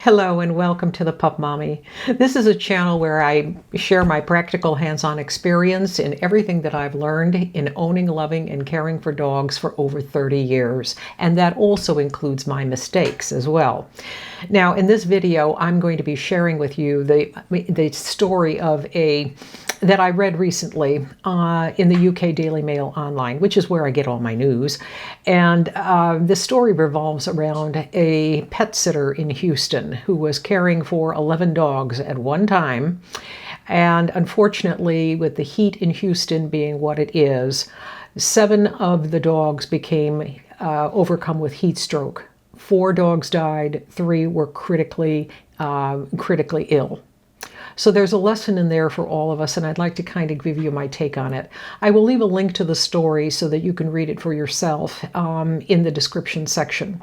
Hello and welcome to the Pup Mommy. This is a channel where I share my practical hands-on experience in everything that I've learned in owning, loving, and caring for dogs for over 30 years. And that also includes my mistakes as well. Now, in this video, I'm going to be sharing with you the story of that I read recently in the UK DailyMailOnline, which is where I get all my news. And the story revolves around a pet sitter in Houston who was caring for 11 dogs at one time. And unfortunately, with the heat in Houston being what it is, 7 of the dogs became overcome with heat stroke. 4 dogs died, 3 were critically ill. So there's a lesson in there for all of us, and I'd like to kind of give you my take on it. I will leave a link to the story so that you can read it for yourself in the description section.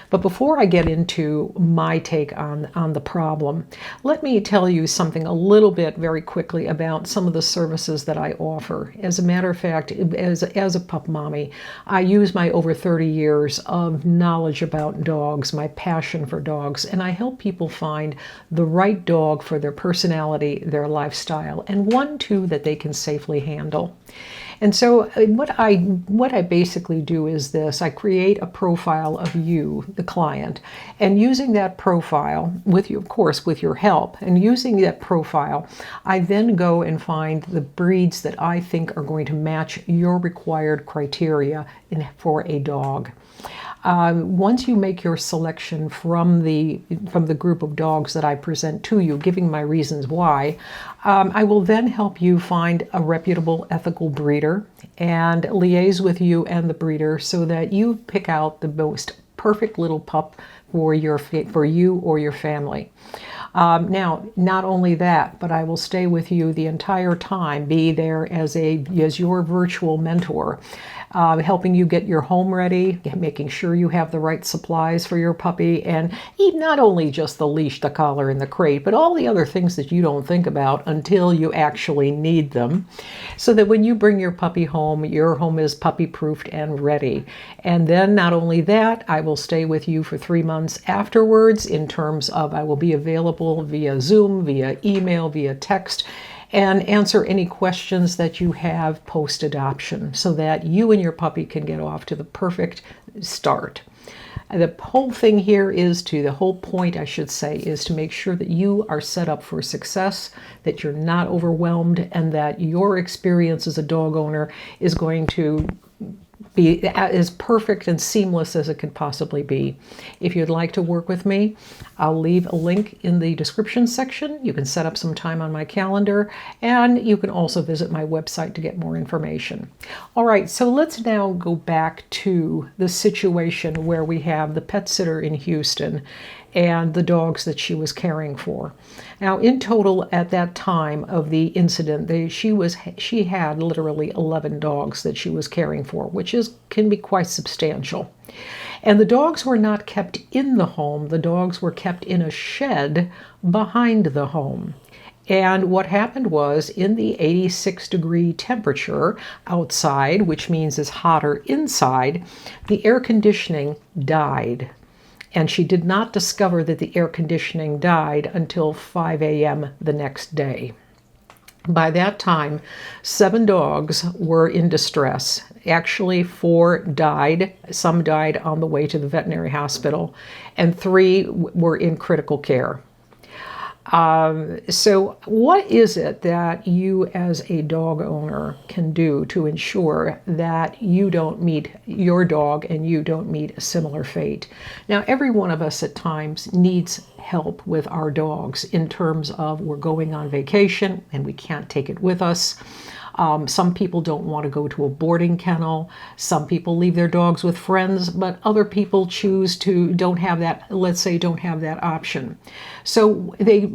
But before I get into my take on the problem, let me tell you something a little bit very quickly about some of the services that I offer. As a matter of fact, as a pup mommy, I use my over 30 years of knowledge about dogs, my passion for dogs, and I help people find the right dog for their personality, their lifestyle, and one, too, that they can safely handle. And so what I basically do is this: I create a profile of you, the client, and using that profile, with you, of course, with your help, and using that profile, I then go and find the breeds that I think are going to match your required criteria for a dog. Once you make your selection from the group of dogs that I present to you, giving my reasons why, I will then help you find a reputable, ethical breeder and liaise with you and the breeder so that you pick out the most perfect little pup for you or your family. Now, not only that, but I will stay with you the entire time, be there as your virtual mentor, helping you get your home ready, making sure you have the right supplies for your puppy, and eat not only just the leash, the collar, and the crate, but all the other things that you don't think about until you actually need them, so that when you bring your puppy home, your home is puppy-proofed and ready. And then not only that, I will stay with you for 3 months afterwards in terms of I will be available via Zoom, via email, via text, and answer any questions that you have post-adoption so that you and your puppy can get off to the perfect start. The whole thing here the whole point, I should say, is to make sure that you are set up for success, that you're not overwhelmed, and that your experience as a dog owner is going to be as perfect and seamless as it can possibly be. If you'd like to work with me, I'll leave a link in the description section. You can set up some time on my calendar, and you can also visit my website to get more information. All right, so let's now go back to the situation where we have the pet sitter in Houston and the dogs that she was caring for. Now, in total, at that time of the incident, she had literally 11 dogs that she was caring for, which can be quite substantial. And the dogs were not kept in the home. The dogs were kept in a shed behind the home. And what happened was, in the 86-degree temperature outside, which means it's hotter inside, the air conditioning died. And she did not discover that the air conditioning died until 5 a.m. the next day. By that time, 7 dogs were in distress. Actually, 4 died. Some died on the way to the veterinary hospital, and 3 were in critical care. So what is it that you as a dog owner can do to ensure that you don't meet your dog and you don't meet a similar fate? Now, every one of us at times needs help with our dogs in terms of we're going on vacation and we can't take it with us. Some people don't want to go to a boarding kennel. Some people leave their dogs with friends, but other people choose to don't have that option. So they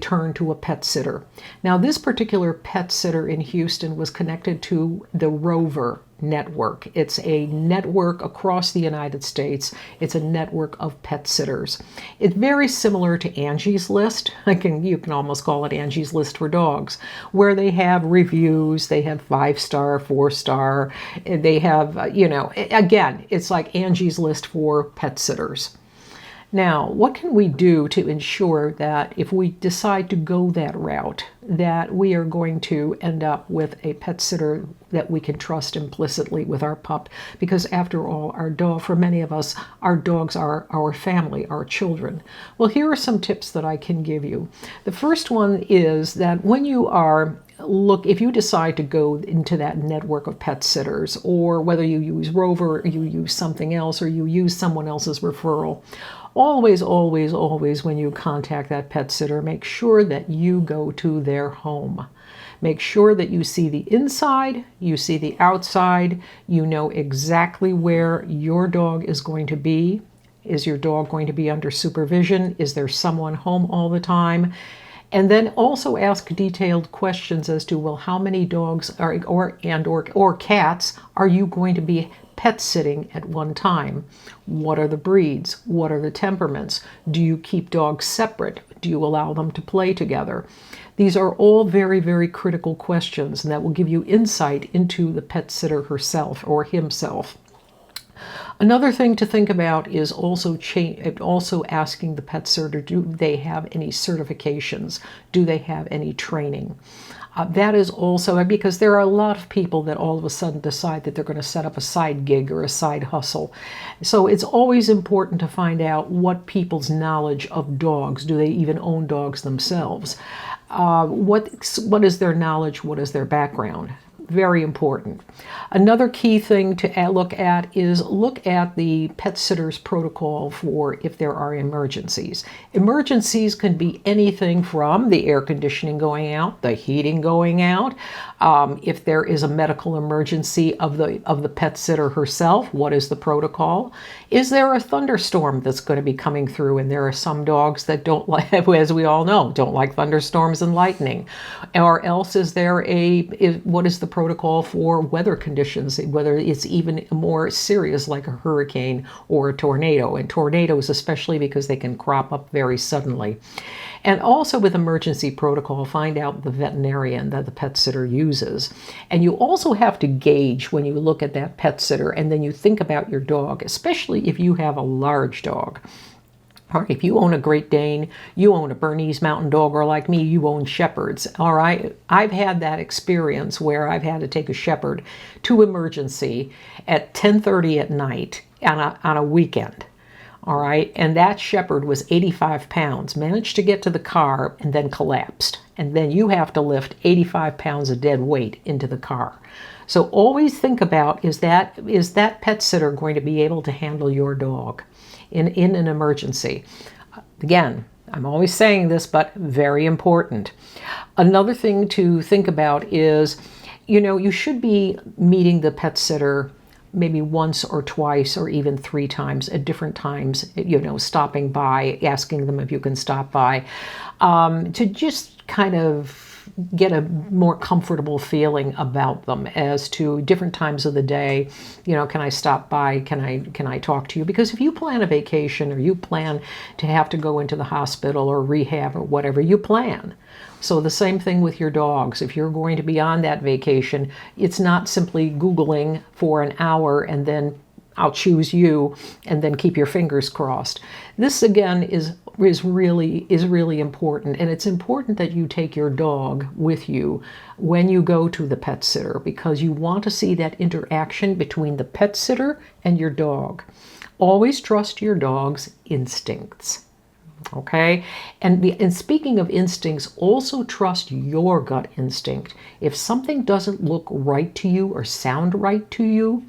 turn to a pet sitter. Now, this particular pet sitter in Houston was connected to the Rover network. It's a network across the United States. It's a network of pet sitters. It's very similar to Angie's List. You can almost call it Angie's List for dogs, where they have reviews, they have 5-star, 4-star, they have, again, it's like Angie's List for pet sitters. Now, what can we do to ensure that if we decide to go that route, that we are going to end up with a pet sitter that we can trust implicitly with our pup? Because after all, our dog, for many of us, our dogs are our family, our children. Well, here are some tips that I can give you. The first one is that when you are if you decide to go into that network of pet sitters, or whether you use Rover, or you use something else, or you use someone else's referral, always, always, always, when you contact that pet sitter, make sure that you go to their home. Make sure that you see the inside, you see the outside, you know exactly where your dog is going to be. Is your dog going to be under supervision? Is there someone home all the time? And then also ask detailed questions as to, well, how many dogs or cats are you going to be pet sitting at one time? What are the breeds? What are the temperaments? Do you keep dogs separate? Do you allow them to play together? These are all very, very critical questions, and that will give you insight into the pet sitter herself or himself. Another thing to think about is also asking the pet sitter, do they have any certifications? Do they have any training? That is also, because there are a lot of people that all of a sudden decide that they're going to set up a side gig or a side hustle. So it's always important to find out what people's knowledge of dogs. Do they even own dogs themselves? What is their knowledge? What is their background? Very important. Another key thing to look at is the pet sitter's protocol for if there are emergencies. Emergencies can be anything from the air conditioning going out, the heating going out. If there is a medical emergency of the pet sitter herself, what is the protocol? Is there a thunderstorm that's going to be coming through? And there are some dogs that don't like, as we all know, don't like thunderstorms and lightning. Or else what is the protocol for weather conditions, whether it's even more serious like a hurricane or a tornado, and tornadoes especially because they can crop up very suddenly. And also with emergency protocol, find out the veterinarian that the pet sitter uses. And you also have to gauge when you look at that pet sitter and then you think about your dog, especially if you have a large dog. All right, if you own a Great Dane, you own a Bernese Mountain Dog, or like me, you own Shepherds. All right, I've had that experience where I've had to take a Shepherd to emergency at 10:30 at night on a weekend. All right, and that Shepherd was 85 pounds, managed to get to the car and then collapsed. And then you have to lift 85 pounds of dead weight into the car. So always think about, is that pet sitter going to be able to handle your dog in an emergency? Again, I'm always saying this, but very important. Another thing to think about is, you should be meeting the pet sitter maybe once or twice or even 3 times at different times, stopping by, asking them if you can stop by, to just kind of get a more comfortable feeling about them as to different times of the day. Can I stop by? Can I talk to you? Because if you plan a vacation or you plan to have to go into the hospital or rehab or whatever, you plan. So the same thing with your dogs. If you're going to be on that vacation, it's not simply Googling for an hour and then I'll choose you and then keep your fingers crossed. This again is really important, and it's important that you take your dog with you when you go to the pet sitter, because you want to see that interaction between the pet sitter and your dog. Always trust your dog's instincts. Okay? And speaking of instincts, also trust your gut instinct. If something doesn't look right to you or sound right to you,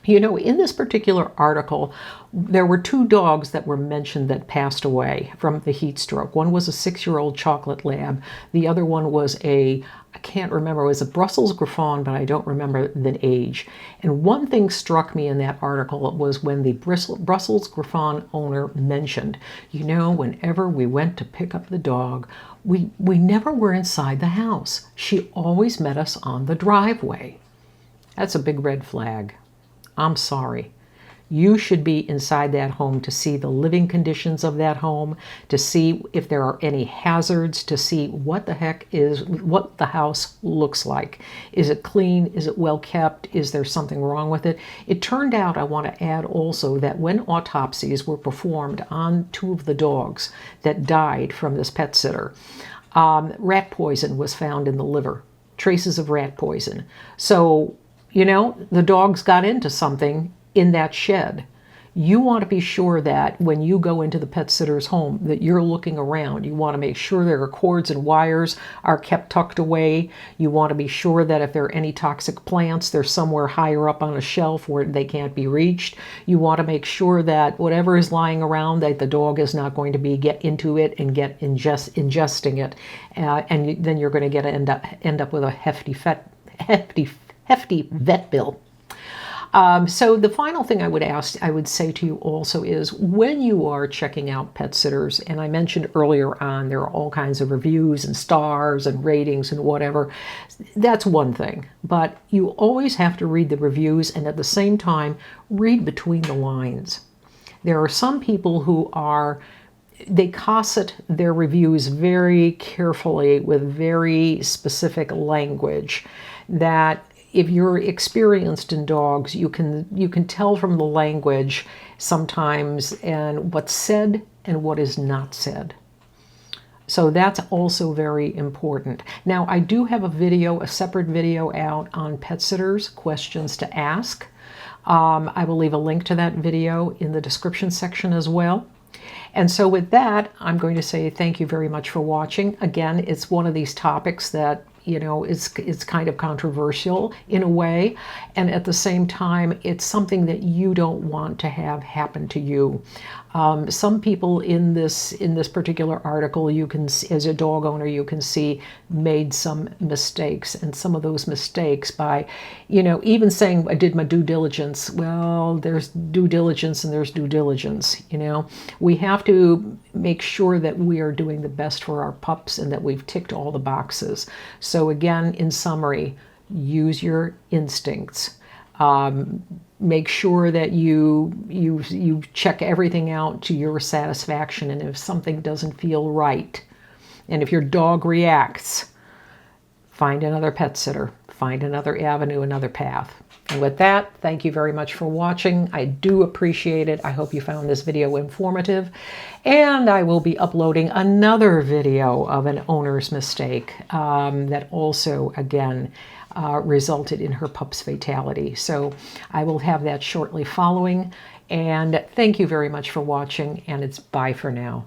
in this particular article, there were 2 dogs that were mentioned that passed away from the heat stroke. One was a 6-year-old chocolate lab. The other one was I can't remember, it was a Brussels Griffon, but I don't remember the age. And one thing struck me in that article was when the Brussels Griffon owner mentioned, whenever we went to pick up the dog, we never were inside the house. She always met us on the driveway. That's a big red flag. I'm sorry. You should be inside that home to see the living conditions of that home, to see if there are any hazards, to see what the house looks like. Is it clean? Is it well kept? Is there something wrong with it? It turned out, I want to add also, that when autopsies were performed on 2 of the dogs that died from this pet sitter, rat poison was found in the liver, traces of rat poison. So, the dogs got into something in that shed. You want to be sure that when you go into the pet sitter's home that you're looking around. You want to make sure there are cords and wires are kept tucked away. You want to be sure that if there are any toxic plants, they're somewhere higher up on a shelf where they can't be reached. You want to make sure that whatever is lying around, that the dog is not going to get into it and ingesting it. And then you're going to end up with a hefty vet bill. So the final thing I would say to you also is, when you are checking out pet sitters, and I mentioned earlier on, there are all kinds of reviews and stars and ratings and whatever. That's one thing, but you always have to read the reviews and at the same time read between the lines. There are some people who they cosset their reviews very carefully with very specific language that, if you're experienced in dogs, you can tell from the language sometimes and what's said and what is not said. So that's also very important. Now, I do have a separate video out on pet sitters, questions to ask. I will leave a link to that video in the description section as well. And so with that, I'm going to say thank you very much for watching. Again, it's one of these topics that it's kind of controversial in a way, and at the same time, it's something that you don't want to have happen to you. Some people in this particular article, you can see, as a dog owner, you can see made some mistakes, and some of those mistakes by, even saying I did my due diligence. Well, there's due diligence and there's due diligence. We have to make sure that we are doing the best for our pups and that we've ticked all the boxes. So again, in summary, use your instincts. Make sure that you check everything out to your satisfaction, and if something doesn't feel right, and if your dog reacts, find another pet sitter, find another avenue, another path. And with that, thank you very much for watching. I do appreciate it. I hope you found this video informative. And I will be uploading another video of an owner's mistake that also, again, resulted in her pup's fatality. So I will have that shortly following. And thank you very much for watching, and it's bye for now.